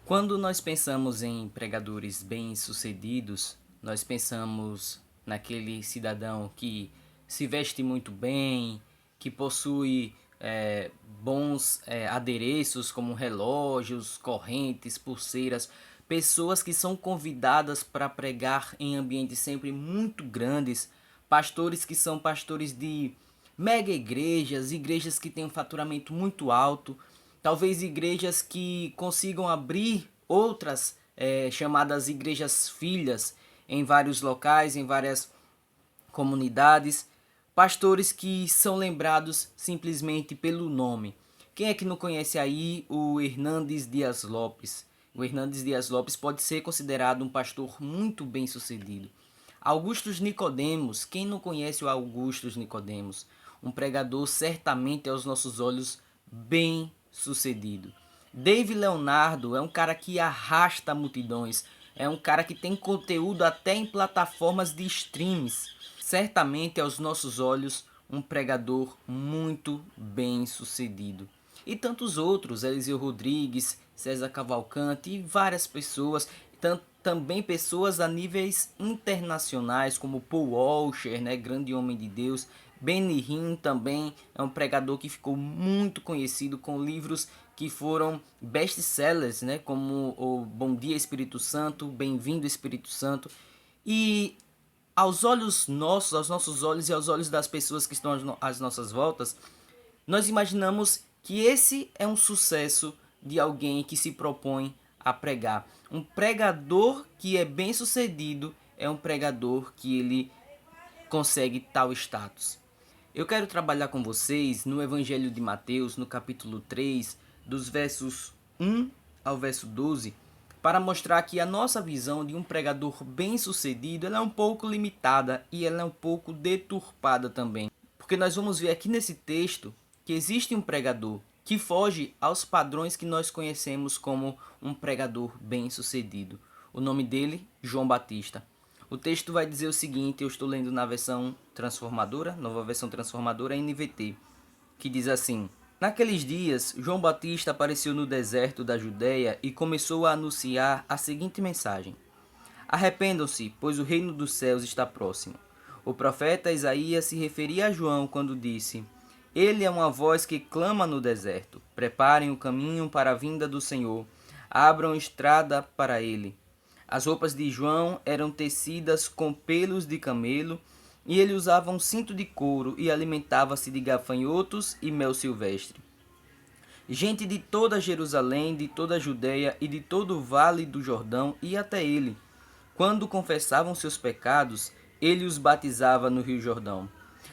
Quando nós pensamos em pregadores bem-sucedidos, nós pensamos naquele cidadão que se veste muito bem, que possui bons adereços como relógios, correntes, pulseiras, pessoas que são convidadas para pregar em ambientes sempre muito grandes, pastores que são pastores de mega igrejas, igrejas que têm um faturamento muito alto, talvez igrejas que consigam abrir outras chamadas igrejas filhas em vários locais, em várias comunidades, pastores que são lembrados simplesmente pelo nome. Quem é que não conhece aí o Hernandes Dias Lopes? O Hernandes Dias Lopes pode ser considerado um pastor muito bem sucedido. Augustus Nicodemos, quem não conhece o Augustus Nicodemos? Um pregador certamente aos nossos olhos bem sucedido. Dave Leonardo é um cara que arrasta multidões, é um cara que tem conteúdo até em plataformas de streams. Certamente aos nossos olhos um pregador muito bem sucedido. E tantos outros, Eliseu Rodrigues, César Cavalcante e várias pessoas, também pessoas a níveis internacionais, como Paul Washer, né, grande homem de Deus. Benny Hinn também é um pregador que ficou muito conhecido com livros que foram best-sellers, né, como o Bom Dia Espírito Santo, Bem-vindo Espírito Santo. E aos olhos nossos, aos nossos olhos e aos olhos das pessoas que estão às nossas voltas, nós imaginamos que esse é um sucesso de alguém que se propõe a pregar. Um pregador que é bem sucedido é um pregador que ele consegue tal status. Eu quero trabalhar com vocês no Evangelho de Mateus, no capítulo 3, dos versos 1 ao verso 12, para mostrar que a nossa visão de um pregador bem-sucedido ela é um pouco limitada e ela é um pouco deturpada também. Porque nós vamos ver aqui nesse texto que existe um pregador que foge aos padrões que nós conhecemos como um pregador bem-sucedido. O nome dele, João Batista. O texto vai dizer o seguinte, eu estou lendo na versão transformadora, nova versão transformadora NVT, que diz assim: Naqueles dias, João Batista apareceu no deserto da Judéia e começou a anunciar a seguinte mensagem: Arrependam-se, pois o reino dos céus está próximo. O profeta Isaías se referia a João quando disse: Ele é uma voz que clama no deserto: Preparem o caminho para a vinda do Senhor, abram estrada para ele. As roupas de João eram tecidas com pelos de camelo, e ele usava um cinto de couro e alimentava-se de gafanhotos e mel silvestre. Gente de toda Jerusalém, de toda a Judéia e de todo o vale do Jordão ia até ele. Quando confessavam seus pecados, ele os batizava no Rio Jordão.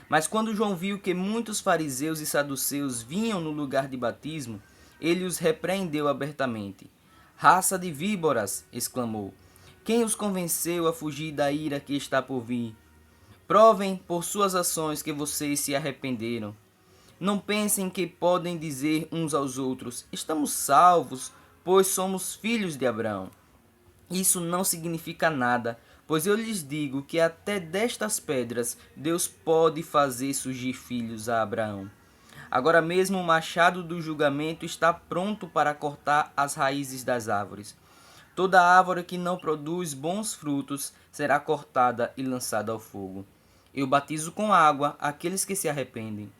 Mas quando João viu que muitos fariseus e saduceus vinham no lugar de batismo, ele os repreendeu abertamente. Raça de víboras! Exclamou. Quem os convenceu a fugir da ira que está por vir? Provem por suas ações que vocês se arrependeram. Não pensem que podem dizer uns aos outros: Estamos salvos, pois somos filhos de Abraão. Isso não significa nada, pois eu lhes digo que até destas pedras Deus pode fazer surgir filhos a Abraão. Agora mesmo o machado do julgamento está pronto para cortar as raízes das árvores. Toda árvore que não produz bons frutos será cortada e lançada ao fogo. Eu batizo com água aqueles que se arrependem.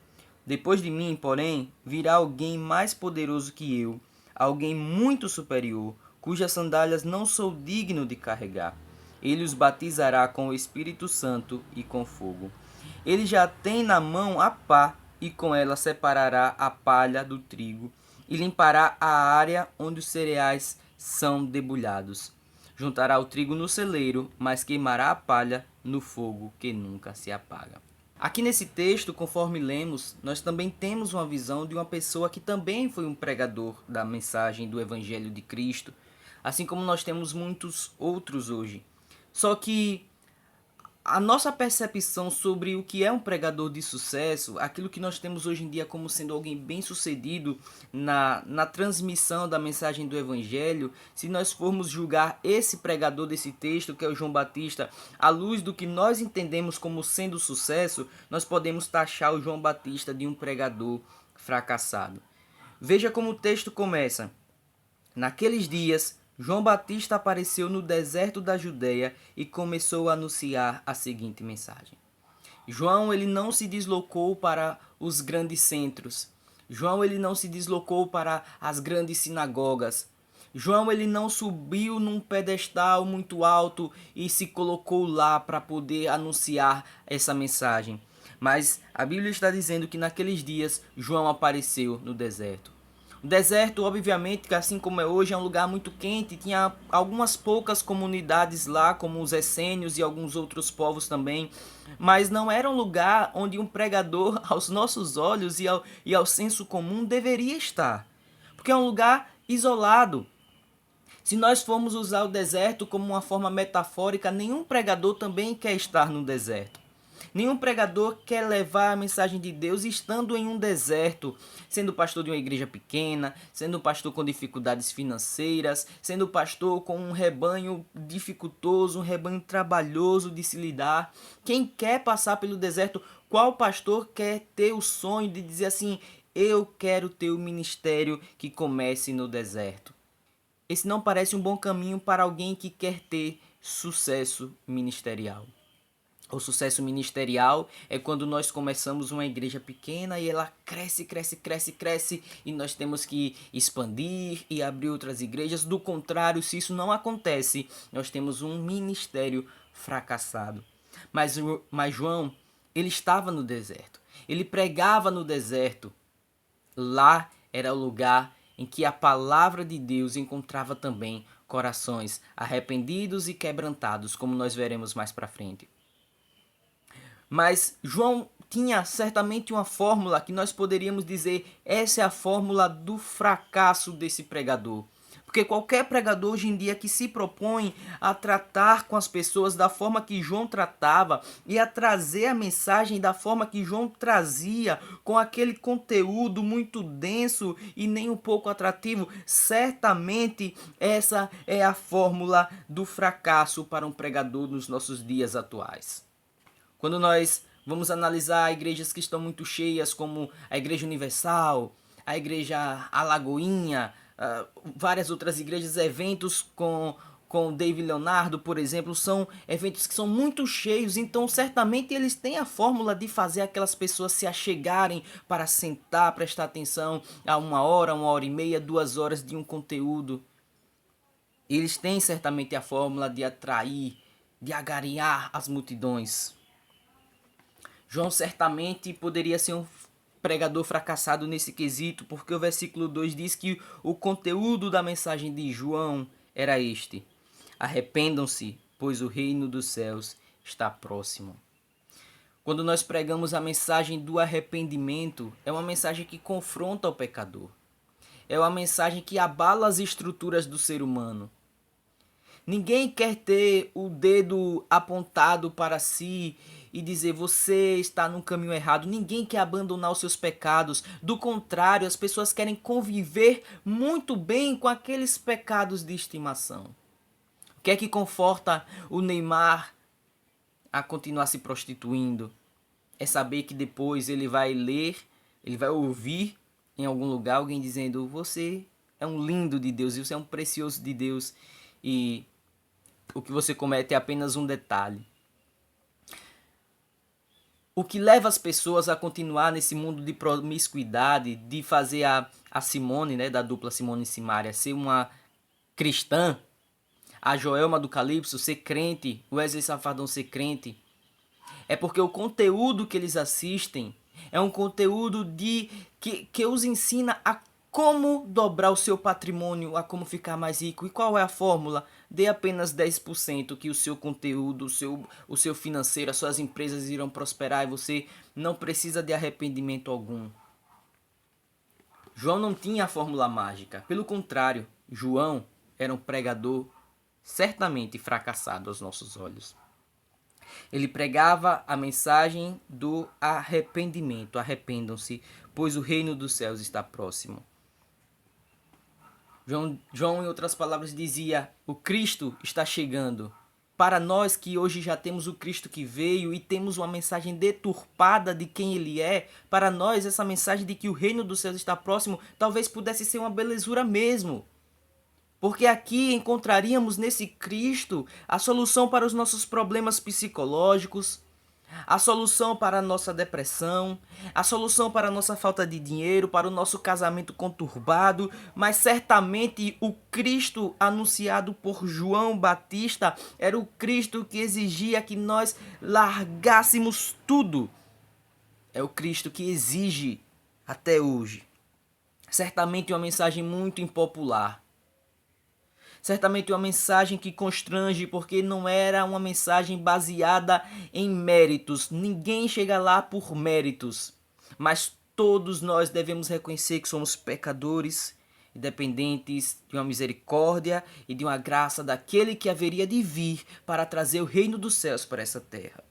Depois de mim, porém, virá alguém mais poderoso que eu, alguém muito superior, cujas sandálias não sou digno de carregar. Ele os batizará com o Espírito Santo e com fogo. Ele já tem na mão a pá, e com ela separará a palha do trigo, e limpará a área onde os cereais são debulhados. Juntará o trigo no celeiro, mas queimará a palha no fogo que nunca se apaga. Aqui nesse texto, conforme lemos, nós também temos uma visão de uma pessoa que também foi um pregador da mensagem do Evangelho de Cristo, assim como nós temos muitos outros hoje. Só que a nossa percepção sobre o que é um pregador de sucesso, aquilo que nós temos hoje em dia como sendo alguém bem sucedido na transmissão da mensagem do Evangelho, se nós formos julgar esse pregador desse texto, que é o João Batista, à luz do que nós entendemos como sendo sucesso, nós podemos taxar o João Batista de um pregador fracassado. Veja como o texto começa. Naqueles dias, João Batista apareceu no deserto da Judéia e começou a anunciar a seguinte mensagem. João ele não se deslocou para os grandes centros. João ele não se deslocou para as grandes sinagogas. João ele não subiu num pedestal muito alto e se colocou lá para poder anunciar essa mensagem. Mas a Bíblia está dizendo que naqueles dias João apareceu no deserto. O deserto, obviamente, que assim como é hoje, é um lugar muito quente. Tinha algumas poucas comunidades lá, como os essênios e alguns outros povos também. Mas não era um lugar onde um pregador, aos nossos olhos e ao senso comum, deveria estar. Porque é um lugar isolado. Se nós formos usar o deserto como uma forma metafórica, nenhum pregador também quer estar no deserto. Nenhum pregador quer levar a mensagem de Deus estando em um deserto, sendo pastor de uma igreja pequena, sendo pastor com dificuldades financeiras, sendo pastor com um rebanho dificultoso, um rebanho trabalhoso de se lidar. Quem quer passar pelo deserto, qual pastor quer ter o sonho de dizer assim: eu quero ter o ministério que comece no deserto? Esse não parece um bom caminho para alguém que quer ter sucesso ministerial. O sucesso ministerial é quando nós começamos uma igreja pequena e ela cresce, cresce, cresce, cresce e nós temos que expandir e abrir outras igrejas. Do contrário, se isso não acontece, nós temos um ministério fracassado. Mas João, ele estava no deserto. Ele pregava no deserto. Lá era o lugar em que a palavra de Deus encontrava também corações arrependidos e quebrantados, como nós veremos mais para frente. Mas João tinha certamente uma fórmula que nós poderíamos dizer, essa é a fórmula do fracasso desse pregador. Porque qualquer pregador hoje em dia que se propõe a tratar com as pessoas da forma que João tratava e a trazer a mensagem da forma que João trazia, com aquele conteúdo muito denso e nem um pouco atrativo, certamente essa é a fórmula do fracasso para um pregador nos nossos dias atuais. Quando nós vamos analisar igrejas que estão muito cheias, como a Igreja Universal, a Igreja Alagoinha, várias outras igrejas, eventos com David Leonardo, por exemplo, são eventos que são muito cheios, então certamente eles têm a fórmula de fazer aquelas pessoas se achegarem para sentar, prestar atenção a 1 hora, 1 hora e meia, 2 horas de um conteúdo. Eles têm certamente a fórmula de atrair, de agariar as multidões. João certamente poderia ser um pregador fracassado nesse quesito, porque o versículo 2 diz que o conteúdo da mensagem de João era este: arrependam-se, pois o reino dos céus está próximo. Quando nós pregamos a mensagem do arrependimento, é uma mensagem que confronta o pecador. É uma mensagem que abala as estruturas do ser humano. Ninguém quer ter o dedo apontado para si e dizer você está no caminho errado. Ninguém quer abandonar os seus pecados. Do contrário, as pessoas querem conviver muito bem com aqueles pecados de estimação. O que é que conforta o Neymar a continuar se prostituindo? É saber que depois ele vai ler, ele vai ouvir em algum lugar alguém dizendo: você é um lindo de Deus, você é um precioso de Deus, e o que você comete é apenas um detalhe. O que leva as pessoas a continuar nesse mundo de promiscuidade, de fazer a Simone, né, da dupla Simone e Simaria, ser uma cristã, a Joelma do Calypso ser crente, o Wesley Safadão ser crente, é porque o conteúdo que eles assistem é um conteúdo que os ensina a como dobrar o seu patrimônio, a como ficar mais rico. E qual é a fórmula? Dê apenas 10% que o seu conteúdo, o seu financeiro, as suas empresas irão prosperar e você não precisa de arrependimento algum. João não tinha a fórmula mágica. Pelo contrário, João era um pregador certamente fracassado aos nossos olhos. Ele pregava a mensagem do arrependimento. Arrependam-se, pois o reino dos céus está próximo. João, em outras palavras, dizia: o Cristo está chegando. Para nós que hoje já temos o Cristo que veio e temos uma mensagem deturpada de quem ele é, para nós essa mensagem de que o reino dos céus está próximo talvez pudesse ser uma belezura mesmo. Porque aqui encontraríamos nesse Cristo a solução para os nossos problemas psicológicos, a solução para a nossa depressão, a solução para a nossa falta de dinheiro, para o nosso casamento conturbado, mas certamente o Cristo anunciado por João Batista era o Cristo que exigia que nós largássemos tudo. É o Cristo que exige até hoje. Certamente uma mensagem muito impopular. Certamente uma mensagem que constrange, porque não era uma mensagem baseada em méritos. Ninguém chega lá por méritos. Mas todos nós devemos reconhecer que somos pecadores, dependentes de uma misericórdia e de uma graça daquele que haveria de vir para trazer o reino dos céus para essa terra.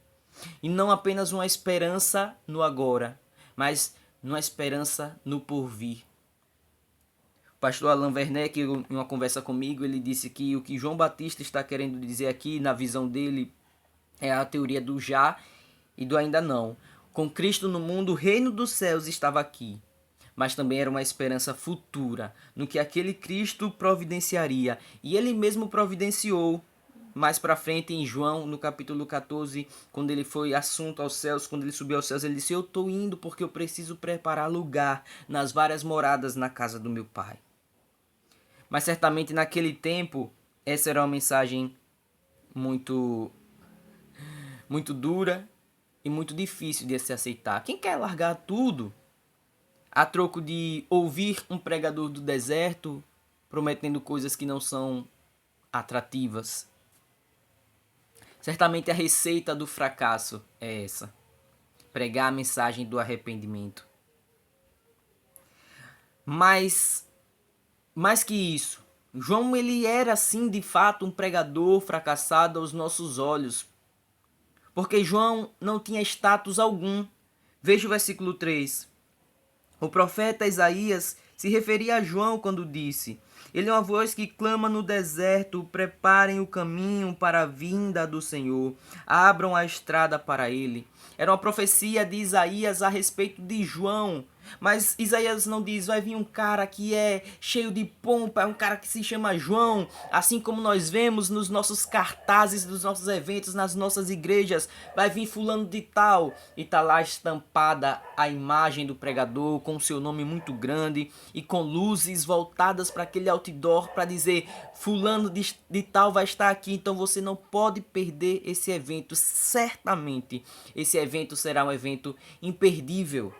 E não apenas uma esperança no agora, mas uma esperança no porvir. Pastor Alain Werneck, em uma conversa comigo, ele disse que o que João Batista está querendo dizer aqui, na visão dele, é a teoria do já e do ainda não. Com Cristo no mundo, o reino dos céus estava aqui, mas também era uma esperança futura, no que aquele Cristo providenciaria. E ele mesmo providenciou. Mais para frente em João, no capítulo 14, quando ele foi assunto aos céus, quando ele subiu aos céus, ele disse: eu estou indo porque eu preciso preparar lugar nas várias moradas na casa do meu Pai. Mas certamente naquele tempo, essa era uma mensagem muito dura e muito difícil de se aceitar. Quem quer largar tudo a troco de ouvir um pregador do deserto prometendo coisas que não são atrativas? Certamente a receita do fracasso é essa: pregar a mensagem do arrependimento. Mas mais que isso, João ele era sim de fato um pregador fracassado aos nossos olhos, porque João não tinha status algum. Veja o versículo 3. O profeta Isaías se referia a João quando disse: ele é uma voz que clama no deserto, preparem o caminho para a vinda do Senhor, abram a estrada para ele. Era uma profecia de Isaías a respeito de João. Mas Isaías não diz: vai vir um cara que é cheio de pompa, é um cara que se chama João, assim como nós vemos nos nossos cartazes dos nossos eventos, nas nossas igrejas. Vai vir fulano de tal, e tá lá estampada a imagem do pregador com seu nome muito grande e com luzes voltadas para aquele outdoor para dizer: fulano de tal vai estar aqui, então você não pode perder esse evento. Certamente esse evento será um evento imperdível.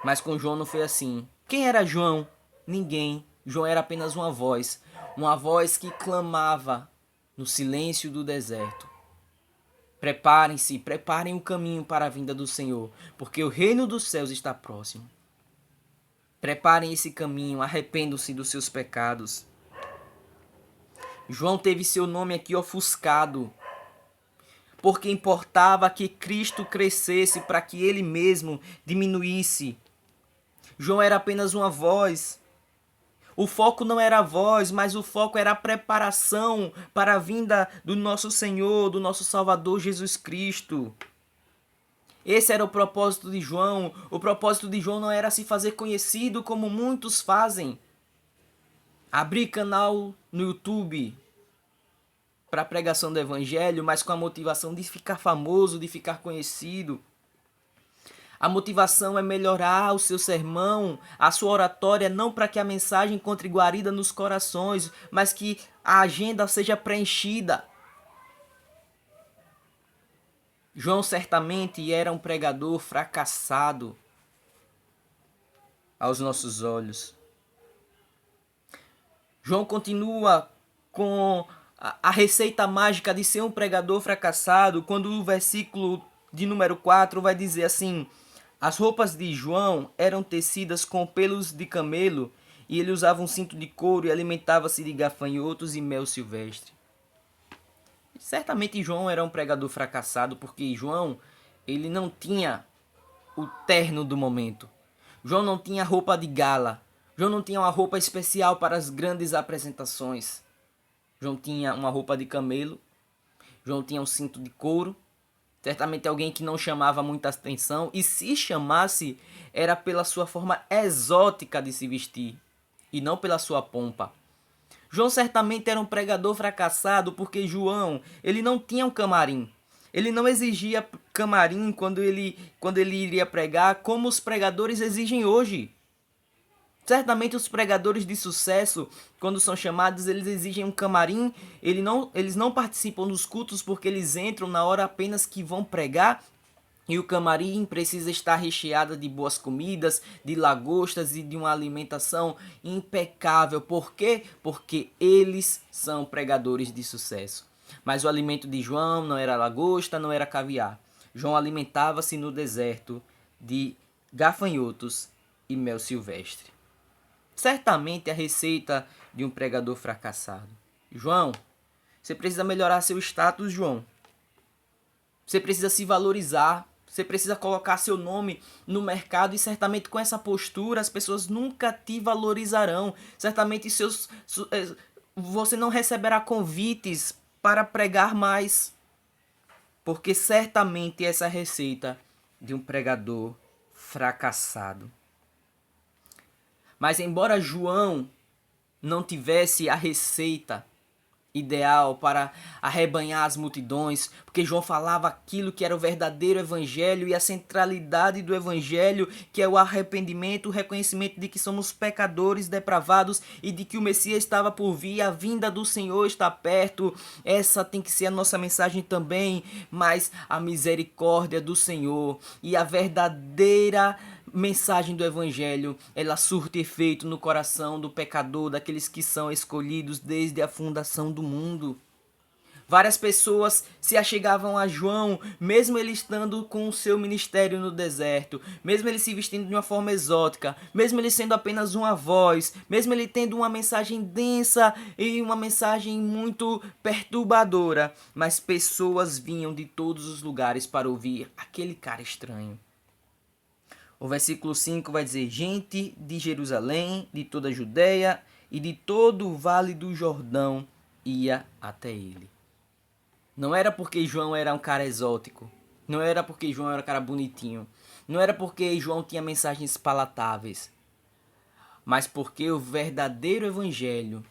Mas com João não foi assim. Quem era João? Ninguém. João era apenas uma voz que clamava no silêncio do deserto: preparem-se, preparem o caminho para a vinda do Senhor, porque o reino dos céus está próximo. Preparem esse caminho, arrependam-se dos seus pecados. João teve seu nome aqui ofuscado, porque importava que Cristo crescesse para que ele mesmo diminuísse. João era apenas uma voz. O foco não era a voz, mas o foco era a preparação para a vinda do nosso Senhor, do nosso Salvador Jesus Cristo. Esse era o propósito de João. O propósito de João não era se fazer conhecido como muitos fazem. Abrir canal no YouTube para a pregação do Evangelho, mas com a motivação de ficar famoso, de ficar conhecido. A motivação é melhorar o seu sermão, a sua oratória, não para que a mensagem encontre guarida nos corações, mas que a agenda seja preenchida. João certamente era um pregador fracassado aos nossos olhos. João continua com a receita mágica de ser um pregador fracassado, quando o versículo de número 4 vai dizer assim: as roupas de João eram tecidas com pelos de camelo, e ele usava um cinto de couro e alimentava-se de gafanhotos e mel silvestre. Certamente João era um pregador fracassado, porque João ele não tinha o terno do momento. João não tinha roupa de gala. João não tinha uma roupa especial para as grandes apresentações. João tinha uma roupa de camelo. João tinha um cinto de couro. Certamente alguém que não chamava muita atenção, e se chamasse, era pela sua forma exótica de se vestir. e não pela sua pompa. João certamente era um pregador fracassado porque João, ele não tinha um camarim. Ele não exigia camarim quando ele iria pregar, como os pregadores exigem hoje. Certamente os pregadores de sucesso, quando são chamados, eles exigem um camarim. Eles não participam dos cultos porque eles entram na hora apenas que vão pregar. E o camarim precisa estar recheado de boas comidas, de lagostas e de uma alimentação impecável. Por quê? Porque eles são pregadores de sucesso. Mas o alimento de João não era lagosta, não era caviar. João alimentava-se no deserto de gafanhotos e mel silvestre. Certamente a receita de um pregador fracassado. João, você precisa melhorar seu status, João. Você precisa se valorizar. Você precisa colocar seu nome no mercado e certamente com essa postura as pessoas nunca te valorizarão. Certamente você não receberá convites para pregar mais. Porque certamente essa é a receita de um pregador fracassado. Mas embora João não tivesse a receita ideal para arrebanhar as multidões, porque João falava aquilo que era o verdadeiro evangelho e a centralidade do evangelho, que é o arrependimento, o reconhecimento de que somos pecadores depravados e de que o Messias estava por vir, a vinda do Senhor está perto. Essa tem que ser a nossa mensagem também, mas a misericórdia do Senhor e a verdadeira mensagem do evangelho, ela surte efeito no coração do pecador, daqueles que são escolhidos desde a fundação do mundo. Várias pessoas se achegavam a João, mesmo ele estando com o seu ministério no deserto, mesmo ele se vestindo de uma forma exótica, mesmo ele sendo apenas uma voz, mesmo ele tendo uma mensagem densa e uma mensagem muito perturbadora, mas pessoas vinham de todos os lugares para ouvir aquele cara estranho. O versículo 5 vai dizer: gente de Jerusalém, de toda a Judéia e de todo o vale do Jordão ia até ele. Não era porque João era um cara exótico. Não era porque João era um cara bonitinho. Não era porque João tinha mensagens palatáveis. Mas porque o verdadeiro evangelho,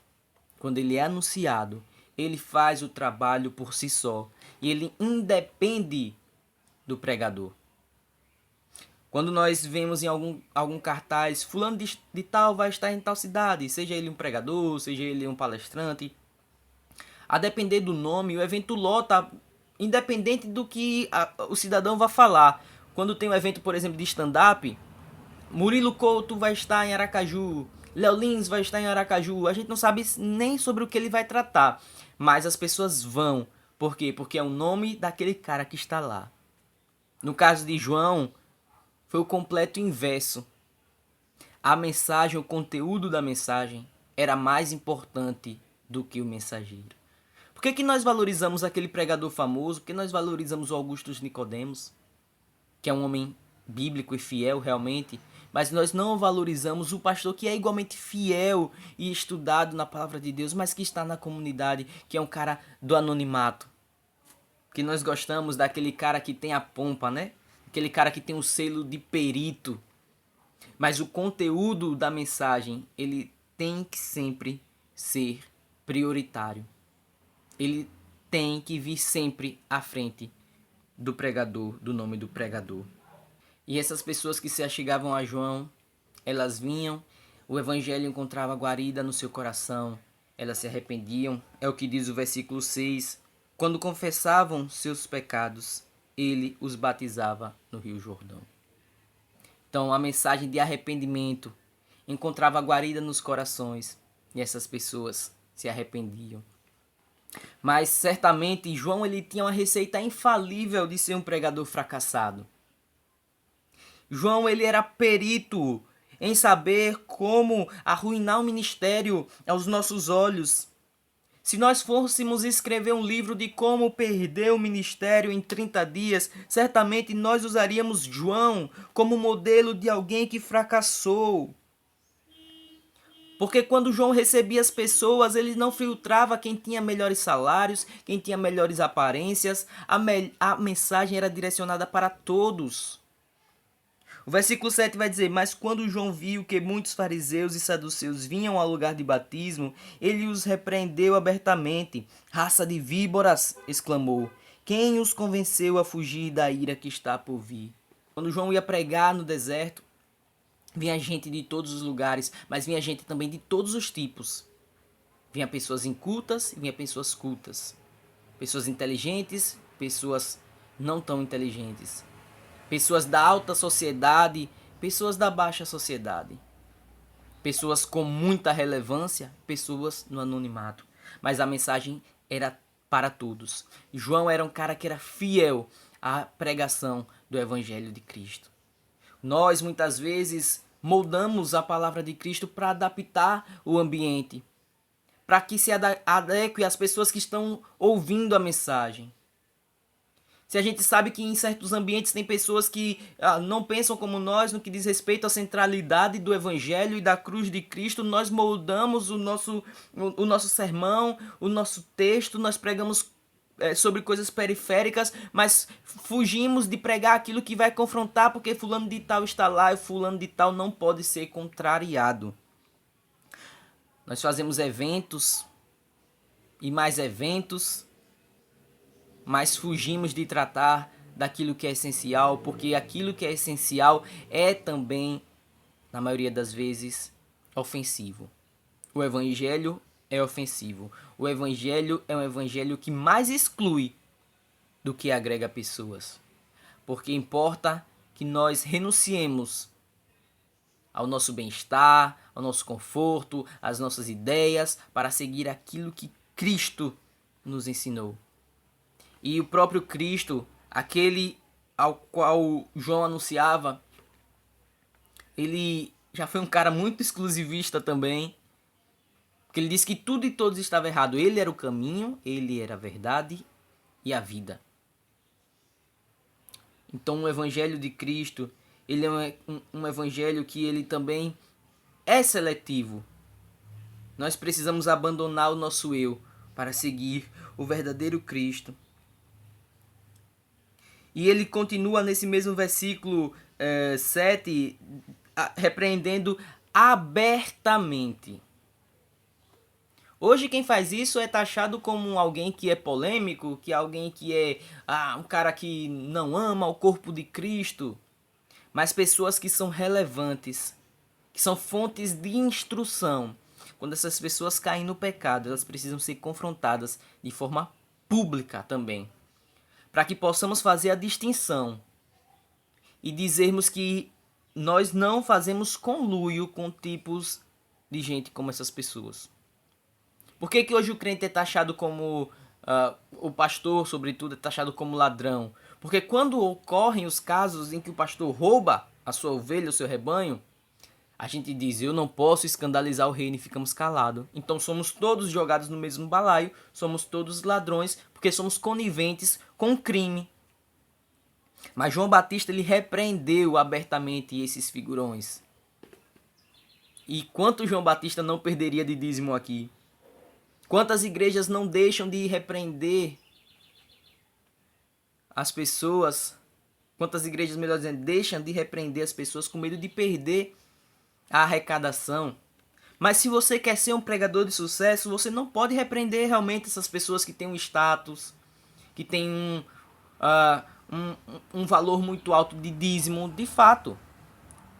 quando ele é anunciado, ele faz o trabalho por si só. E ele independe do pregador. Quando nós vemos em algum cartaz, fulano de tal vai estar em tal cidade, seja ele um pregador, seja ele um palestrante, a depender do nome, o evento lota, independente do que o cidadão vai falar. Quando tem um evento, por exemplo, de stand-up, Murilo Couto vai estar em Aracaju, Léo Lins vai estar em Aracaju, a gente não sabe nem sobre o que ele vai tratar, mas as pessoas vão. Por quê? Porque é o nome daquele cara que está lá. No caso de João, foi o completo inverso. A mensagem, o conteúdo da mensagem era mais importante do que o mensageiro. Por que nós valorizamos aquele pregador famoso? Por que nós valorizamos o Augusto Nicodemos, que é um homem bíblico e fiel realmente, mas nós não valorizamos o pastor que é igualmente fiel e estudado na palavra de Deus, mas que está na comunidade, que é um cara do anonimato. Que nós gostamos daquele cara que tem a pompa, né? Aquele cara que tem um selo de perito. Mas o conteúdo da mensagem, ele tem que sempre ser prioritário. Ele tem que vir sempre à frente do pregador, do nome do pregador. E essas pessoas que se achegavam a João, elas vinham, o evangelho encontrava guarida no seu coração, elas se arrependiam, é o que diz o versículo 6. Quando confessavam seus pecados, ele os batizava no Rio Jordão. Então a mensagem de arrependimento encontrava guarida nos corações e essas pessoas se arrependiam. Mas certamente João ele tinha uma receita infalível de ser um pregador fracassado. João ele era perito em saber como arruinar o ministério aos nossos olhos. Se nós fôssemos escrever um livro de como perder o ministério em 30 dias, certamente nós usaríamos João como modelo de alguém que fracassou. Porque quando João recebia as pessoas, ele não filtrava quem tinha melhores salários, quem tinha melhores aparências. A mensagem era direcionada para todos. O versículo 7 vai dizer: Mas quando João viu que muitos fariseus e saduceus vinham ao lugar de batismo, ele os repreendeu abertamente. Raça de víboras! Exclamou. Quem os convenceu a fugir da ira que está por vir? Quando João ia pregar no deserto, vinha gente de todos os lugares, mas vinha gente também de todos os tipos. Vinha pessoas incultas e vinha pessoas cultas. Pessoas inteligentes, pessoas não tão inteligentes. Pessoas da alta sociedade, pessoas da baixa sociedade. Pessoas com muita relevância, pessoas no anonimato. Mas a mensagem era para todos. João era um cara que era fiel à pregação do Evangelho de Cristo. Nós, muitas vezes, moldamos a palavra de Cristo para adaptar o ambiente, para que se adeque às pessoas que estão ouvindo a mensagem. Se a gente sabe que em certos ambientes tem pessoas que não pensam como nós no que diz respeito à centralidade do Evangelho e da cruz de Cristo, nós moldamos o nosso sermão, o nosso texto, nós pregamos sobre coisas periféricas, mas fugimos de pregar aquilo que vai confrontar, porque fulano de tal está lá e fulano de tal não pode ser contrariado. Nós fazemos eventos e mais eventos, mas fugimos de tratar daquilo que é essencial, porque aquilo que é essencial é também, na maioria das vezes, ofensivo. O evangelho é ofensivo. O evangelho é um evangelho que mais exclui do que agrega pessoas. Porque importa que nós renunciemos ao nosso bem-estar, ao nosso conforto, às nossas ideias, para seguir aquilo que Cristo nos ensinou. E o próprio Cristo, aquele ao qual João anunciava, ele já foi um cara muito exclusivista também, porque ele disse que tudo e todos estava errado. Ele era o caminho, ele era a verdade e a vida. Então o evangelho de Cristo, ele é um evangelho que ele também é seletivo. Nós precisamos abandonar o nosso eu para seguir o verdadeiro Cristo. E ele continua nesse mesmo versículo 7, repreendendo abertamente. Hoje quem faz isso é taxado como alguém que é polêmico, que é alguém que é um cara que não ama o corpo de Cristo. Mas pessoas que são relevantes, que são fontes de instrução. Quando essas pessoas caem no pecado, elas precisam ser confrontadas de forma pública também, para que possamos fazer a distinção e dizermos que nós não fazemos conluio com tipos de gente como essas pessoas. Por que hoje o crente é taxado como, o pastor, sobretudo, é taxado como ladrão? Porque quando ocorrem os casos em que o pastor rouba a sua ovelha, o seu rebanho, a gente diz: eu não posso escandalizar o reino, e ficamos calados. Então somos todos jogados no mesmo balaio, somos todos ladrões, porque somos coniventes com o crime. Mas João Batista, ele repreendeu abertamente esses figurões. E quanto João Batista não perderia de dízimo aqui? Quantas igrejas não deixam de repreender as pessoas? Quantas igrejas, melhor dizendo, deixam de repreender as pessoas com medo de perder a arrecadação? Mas se você quer ser um pregador de sucesso, você não pode repreender realmente essas pessoas que têm um status, que têm um valor muito alto de dízimo. De fato,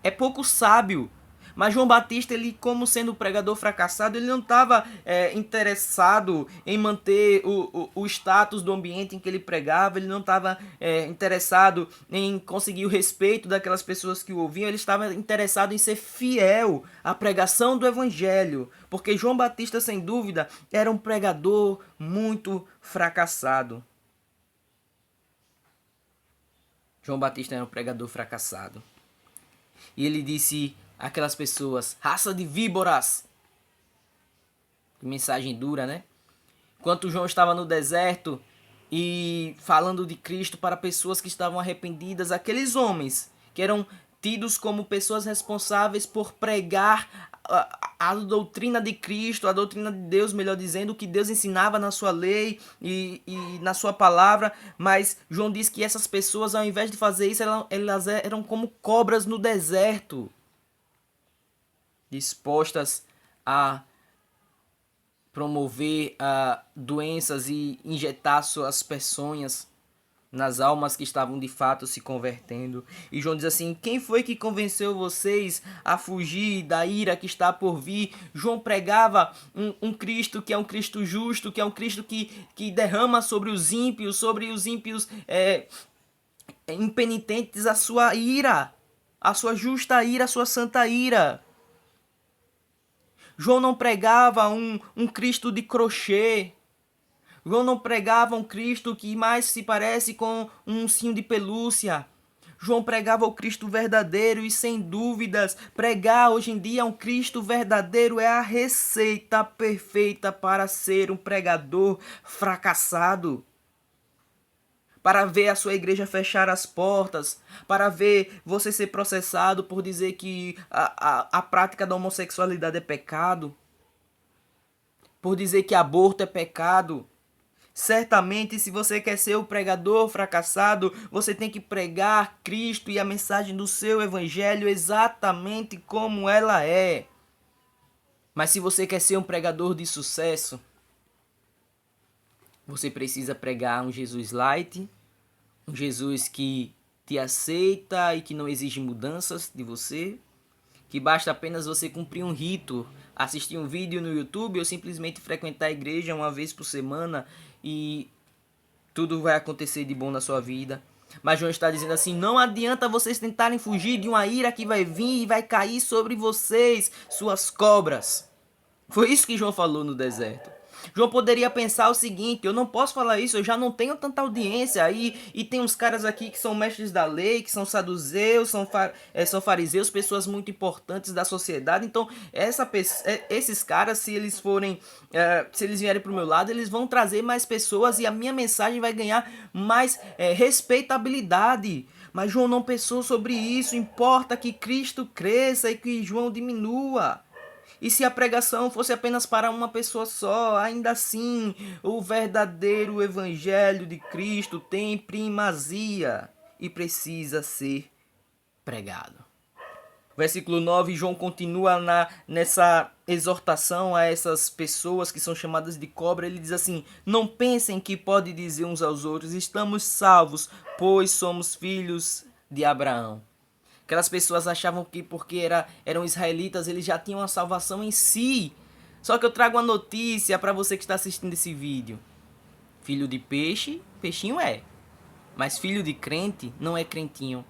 é pouco sábio. Mas João Batista, ele, como sendo um pregador fracassado, ele não estava interessado em manter o status do ambiente em que ele pregava, ele não estava interessado em conseguir o respeito daquelas pessoas que o ouviam, ele estava interessado em ser fiel à pregação do evangelho, porque João Batista, sem dúvida, era um pregador muito fracassado. João Batista era um pregador fracassado. E ele disse aquelas pessoas: raça de víboras. Que mensagem dura, né? Enquanto João estava no deserto e falando de Cristo para pessoas que estavam arrependidas, aqueles homens que eram tidos como pessoas responsáveis por pregar a doutrina de Cristo, a doutrina de Deus, melhor dizendo, o que Deus ensinava na sua lei e na sua palavra, mas João diz que essas pessoas, ao invés de fazer isso, elas eram como cobras no deserto, dispostas a promover doenças e injetar suas peçonhas nas almas que estavam de fato se convertendo. E João diz assim: quem foi que convenceu vocês a fugir da ira que está por vir? João pregava um Cristo que é um Cristo justo, que é um Cristo que derrama sobre os ímpios impenitentes a sua ira, a sua justa ira, a sua santa ira. João não pregava um Cristo de crochê. João não pregava um Cristo que mais se parece com um ursinho de pelúcia. João pregava o Cristo verdadeiro e, sem dúvidas, pregar hoje em dia um Cristo verdadeiro é a receita perfeita para ser um pregador fracassado. Para ver a sua igreja fechar as portas, para ver você ser processado por dizer que a prática da homossexualidade é pecado, por dizer que aborto é pecado. Certamente, se você quer ser o pregador fracassado, você tem que pregar Cristo e a mensagem do seu evangelho exatamente como ela é. Mas se você quer ser um pregador de sucesso, você precisa pregar um Jesus light, um Jesus que te aceita e que não exige mudanças de você, que basta apenas você cumprir um rito, assistir um vídeo no YouTube ou simplesmente frequentar a igreja uma vez por semana e tudo vai acontecer de bom na sua vida. Mas João está dizendo assim: não adianta vocês tentarem fugir de uma ira que vai vir e vai cair sobre vocês, suas cobras. Foi isso que João falou no deserto. João poderia pensar o seguinte: eu não posso falar isso, eu já não tenho tanta audiência aí, e tem uns caras aqui que são mestres da lei, que são saduceus, são fariseus, pessoas muito importantes da sociedade. Então esses caras, se eles vierem para o meu lado, eles vão trazer mais pessoas e a minha mensagem vai ganhar mais respeitabilidade. Mas João não pensou sobre isso. Importa que Cristo cresça e que João diminua. E se a pregação fosse apenas para uma pessoa só, ainda assim, o verdadeiro evangelho de Cristo tem primazia e precisa ser pregado. Versículo 9, João continua nessa exortação a essas pessoas que são chamadas de cobra. Ele diz assim: não pensem que pode dizer uns aos outros, estamos salvos, pois somos filhos de Abraão. Aquelas pessoas achavam que porque eram israelitas, eles já tinham a salvação em si. Só que eu trago uma notícia para você que está assistindo esse vídeo. Filho de peixe, peixinho é. Mas filho de crente não é crentinho.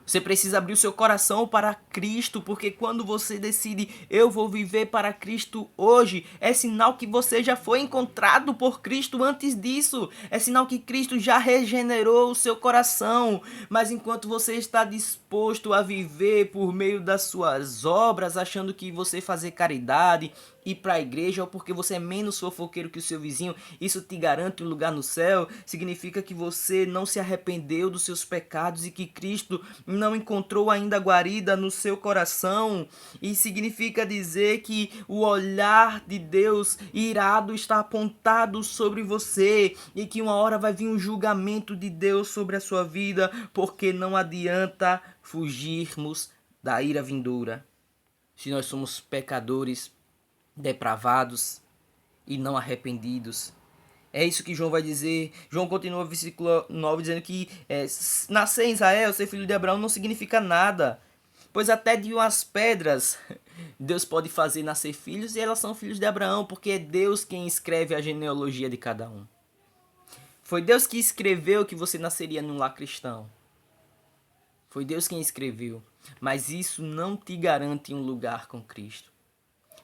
Você precisa abrir o seu coração para Cristo, porque quando você decide, eu vou viver para Cristo hoje, é sinal que você já foi encontrado por Cristo antes disso. É sinal que Cristo já regenerou o seu coração. Mas enquanto você está disposto a viver por meio das suas obras, achando que você fazer caridade, ir para a igreja, ou porque você é menos fofoqueiro que o seu vizinho, isso te garante um lugar no céu, significa que você não se arrependeu dos seus pecados e que Cristo não encontrou ainda guarida no seu coração. E significa dizer que o olhar de Deus irado está apontado sobre você e que uma hora vai vir um julgamento de Deus sobre a sua vida, porque não adianta fugirmos da ira vindoura. Se nós somos pecadores depravados e não arrependidos. É isso que João vai dizer. João continua no versículo 9 dizendo que nascer em Israel, ser filho de Abraão, não significa nada. Pois até de umas pedras Deus pode fazer nascer filhos e elas são filhos de Abraão, porque é Deus quem escreve a genealogia de cada um. Foi Deus que escreveu que você nasceria num lar cristão. Foi Deus quem escreveu. Mas isso não te garante um lugar com Cristo.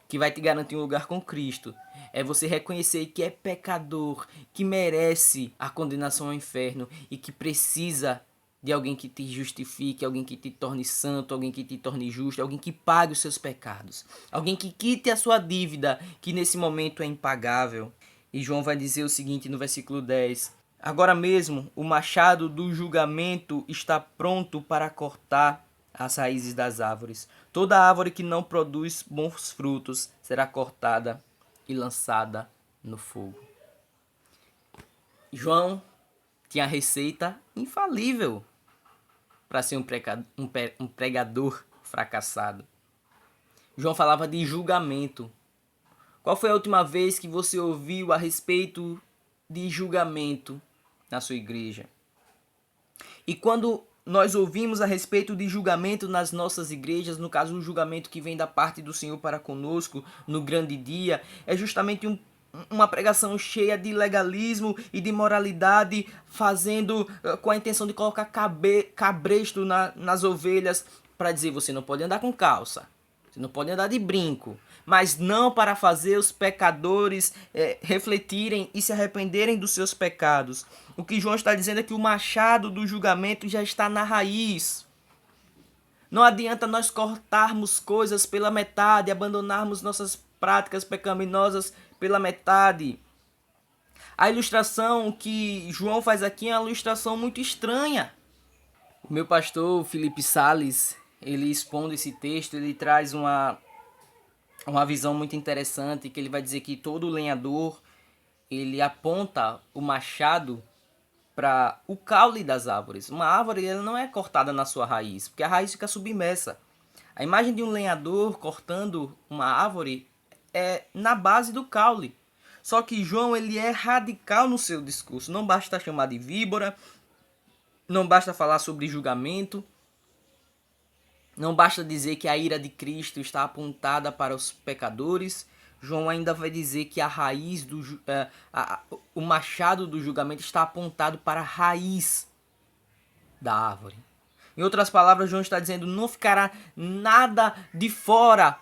Que vai te garantir um lugar com Cristo é você reconhecer que é pecador, que merece a condenação ao inferno e que precisa de alguém que te justifique, alguém que te torne santo, alguém que te torne justo, alguém que pague os seus pecados, alguém que quite a sua dívida, que nesse momento é impagável. E João vai dizer o seguinte no versículo 10: agora mesmo o machado do julgamento está pronto para cortar as raízes das árvores. Toda árvore que não produz bons frutos será cortada e lançada no fogo. João tinha a receita infalível para ser um pregador fracassado. João falava de julgamento. Qual foi a última vez que você ouviu a respeito de julgamento na sua igreja? E quando nós ouvimos a respeito de julgamento nas nossas igrejas, no caso o julgamento que vem da parte do Senhor para conosco no grande dia, é justamente uma pregação cheia de legalismo e de moralidade, fazendo com a intenção de colocar cabresto nas ovelhas, para dizer: você não pode andar com calça, você não pode andar de brinco, mas não para fazer os pecadores refletirem e se arrependerem dos seus pecados. O que João está dizendo é que o machado do julgamento já está na raiz. Não adianta nós cortarmos coisas pela metade, abandonarmos nossas práticas pecaminosas pela metade. A ilustração que João faz aqui é uma ilustração muito estranha. O meu pastor Felipe Sales, ele expondo esse texto, ele traz uma visão muito interessante, que ele vai dizer que todo lenhador, ele aponta o machado para o caule das árvores. Uma árvore, ela não é cortada na sua raiz, porque a raiz fica submersa. A imagem de um lenhador cortando uma árvore é na base do caule. Só que João, ele é radical no seu discurso. Não basta chamar de víbora, não basta falar sobre julgamento, não basta dizer que a ira de Cristo está apontada para os pecadores. João ainda vai dizer que a raiz o machado do julgamento está apontado para a raiz da árvore. Em outras palavras, João está dizendo: não ficará nada de fora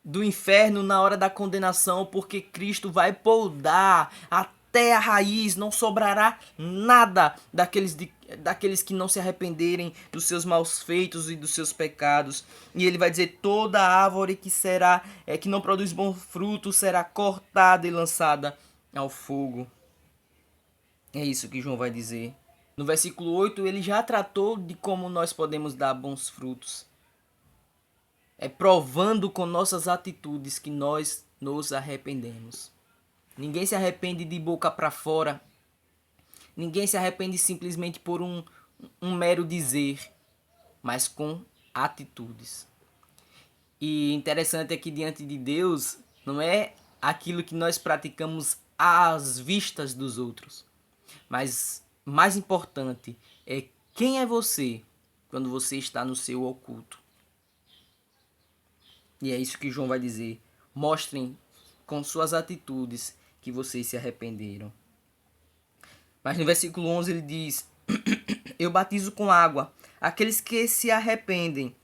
do inferno na hora da condenação, porque Cristo vai podar até a raiz, não sobrará nada daqueles que não se arrependerem dos seus maus feitos e dos seus pecados. E ele vai dizer: toda árvore que não produz bom fruto será cortada e lançada ao fogo. É isso que João vai dizer. No versículo 8, ele já tratou de como nós podemos dar bons frutos. É provando com nossas atitudes que nós nos arrependemos. Ninguém se arrepende de boca para fora. Ninguém se arrepende simplesmente por um mero dizer, mas com atitudes. E interessante é que diante de Deus não é aquilo que nós praticamos às vistas dos outros, mas mais importante é quem é você quando você está no seu oculto. E é isso que João vai dizer: mostrem com suas atitudes que vocês se arrependeram. Mas no versículo 11 ele diz: eu batizo com água aqueles que se arrependem.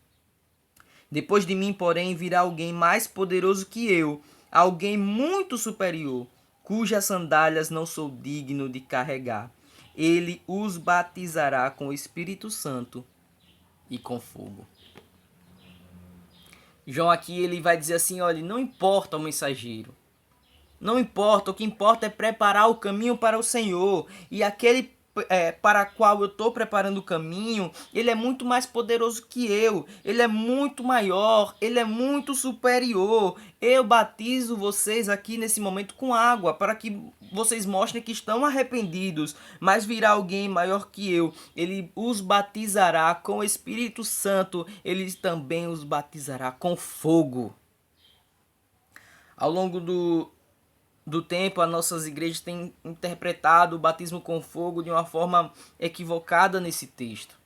Depois de mim, porém, virá alguém mais poderoso que eu, alguém muito superior, cujas sandálias não sou digno de carregar. Ele os batizará com o Espírito Santo e com fogo. João aqui ele vai dizer assim: olha, não importa o mensageiro, não importa, o que importa é preparar o caminho para o Senhor. E aquele para qual eu estou preparando o caminho, ele é muito mais poderoso que eu, ele é muito maior, ele é muito superior. Eu batizo vocês aqui nesse momento com água, para que vocês mostrem que estão arrependidos, mas virá alguém maior que eu, ele os batizará com o Espírito Santo, ele também os batizará com fogo. Ao longo do tempo, as nossas igrejas têm interpretado o batismo com fogo de uma forma equivocada nesse texto.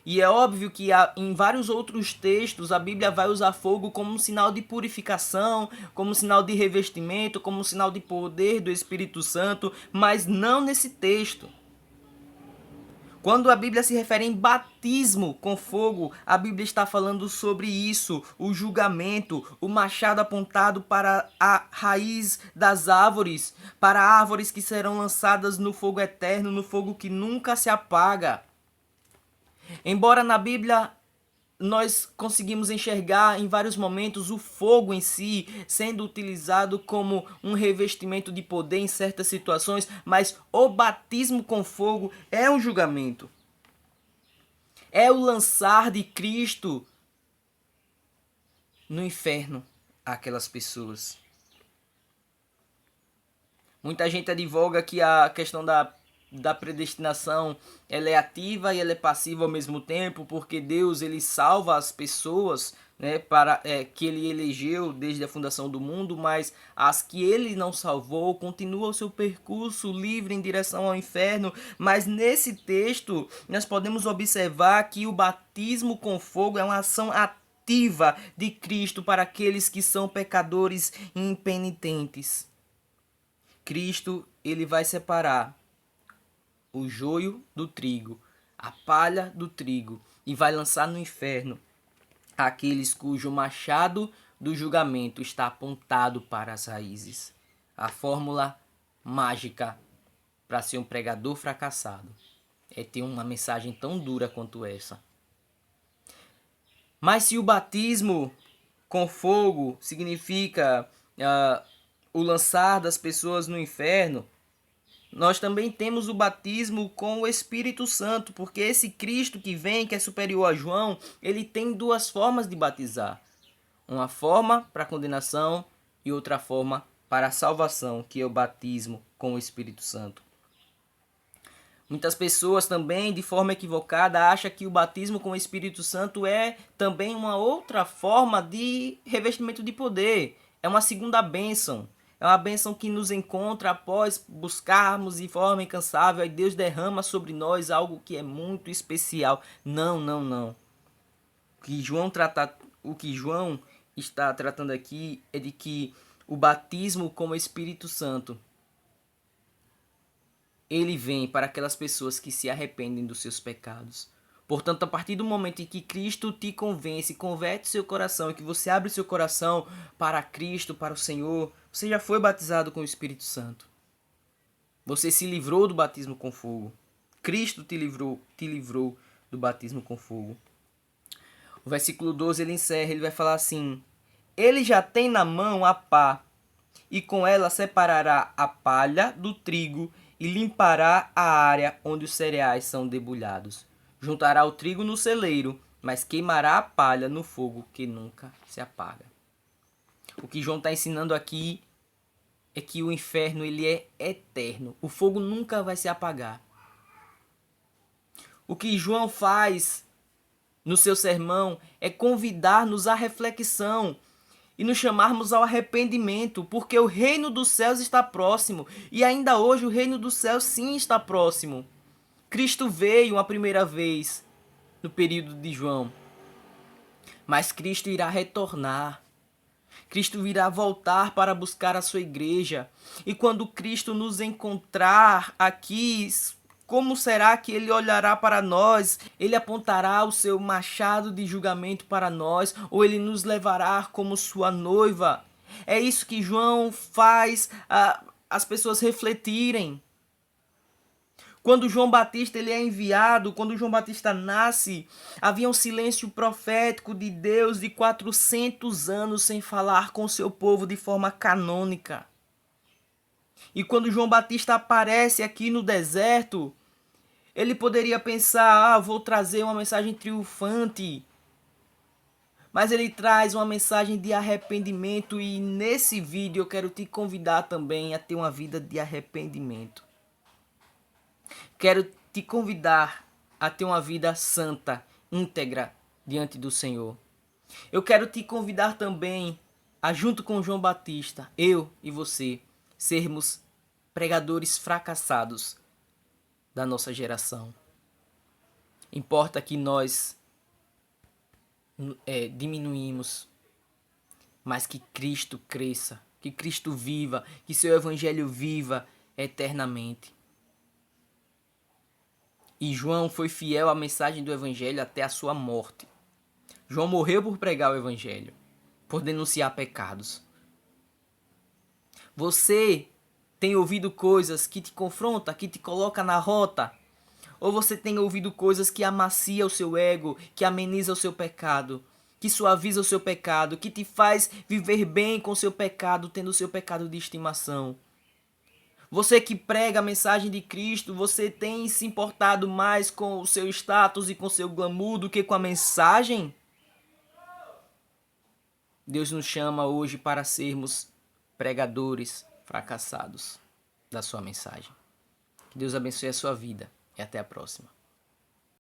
E é óbvio que em vários outros textos a Bíblia vai usar fogo como um sinal de purificação, como um sinal de revestimento, como um sinal de poder do Espírito Santo, mas não nesse texto. Quando a Bíblia se refere em batismo com fogo, a Bíblia está falando sobre isso, o julgamento, o machado apontado para a raiz das árvores, para árvores que serão lançadas no fogo eterno, no fogo que nunca se apaga. Embora na Bíblia nós conseguimos enxergar em vários momentos o fogo em si sendo utilizado como um revestimento de poder em certas situações, mas o batismo com fogo é um julgamento. É o lançar de Cristo no inferno àquelas pessoas. Muita gente advoga que a questão da predestinação ela é ativa e ela é passiva ao mesmo tempo, porque Deus ele salva as pessoas, né, para que ele elegeu desde a fundação do mundo, mas as que ele não salvou continuam o seu percurso livre em direção ao inferno. Mas nesse texto nós podemos observar que o batismo com fogo é uma ação ativa de Cristo para aqueles que são pecadores e impenitentes. Cristo ele vai separar o joio do trigo, a palha do trigo, e vai lançar no inferno aqueles cujo machado do julgamento está apontado para as raízes. A fórmula mágica para ser um pregador fracassado é ter uma mensagem tão dura quanto essa. Mas se o batismo com fogo significa o lançar das pessoas no inferno, nós também temos o batismo com o Espírito Santo, porque esse Cristo que vem, que é superior a João, ele tem duas formas de batizar. Uma forma para condenação e outra forma para a salvação, que é o batismo com o Espírito Santo. Muitas pessoas também, de forma equivocada, acham que o batismo com o Espírito Santo é também uma outra forma de revestimento de poder. É uma segunda bênção. É uma bênção que nos encontra após buscarmos de forma incansável. E Deus derrama sobre nós algo que é muito especial. Não, não, não. O que João está tratando aqui é de que o batismo com o Espírito Santo ele vem para aquelas pessoas que se arrependem dos seus pecados. Portanto, a partir do momento em que Cristo te convence, converte seu coração, e que você abre seu coração para Cristo, para o Senhor, você já foi batizado com o Espírito Santo. Você se livrou do batismo com fogo. Cristo te livrou do batismo com fogo. O versículo 12 ele encerra, ele vai falar assim: ele já tem na mão a pá, e com ela separará a palha do trigo e limpará a área onde os cereais são debulhados. Juntará o trigo no celeiro, mas queimará a palha no fogo que nunca se apaga. O que João está ensinando aqui é que o inferno ele é eterno. O fogo nunca vai se apagar. O que João faz no seu sermão é convidar-nos à reflexão e nos chamarmos ao arrependimento, porque o reino dos céus está próximo. E ainda hoje o reino dos céus sim está próximo. Cristo veio uma primeira vez no período de João, mas Cristo irá retornar. Cristo virá voltar para buscar a sua igreja. E quando Cristo nos encontrar aqui, como será que ele olhará para nós? Ele apontará o seu machado de julgamento para nós, ou ele nos levará como sua noiva? É isso que João faz as pessoas refletirem. Quando João Batista ele é enviado, quando João Batista nasce, havia um silêncio profético de Deus de 400 anos sem falar com seu povo de forma canônica. E quando João Batista aparece aqui no deserto, ele poderia pensar, vou trazer uma mensagem triunfante. Mas ele traz uma mensagem de arrependimento, e nesse vídeo eu quero te convidar também a ter uma vida de arrependimento. Quero te convidar a ter uma vida santa, íntegra diante do Senhor. Eu quero te convidar também a, junto com João Batista, eu e você, sermos pregadores fracassados da nossa geração. Importa que nós diminuímos, mas que Cristo cresça, que Cristo viva, que seu evangelho viva eternamente. E João foi fiel à mensagem do evangelho até a sua morte. João morreu por pregar o evangelho, por denunciar pecados. Você tem ouvido coisas que te confrontam, que te colocam na rota? Ou você tem ouvido coisas que amacia o seu ego, que ameniza o seu pecado, que suaviza o seu pecado, que te faz viver bem com o seu pecado, tendo o seu pecado de estimação? Você que prega a mensagem de Cristo, você tem se importado mais com o seu status e com o seu glamour do que com a mensagem? Deus nos chama hoje para sermos pregadores fracassados da sua mensagem. Que Deus abençoe a sua vida e até a próxima.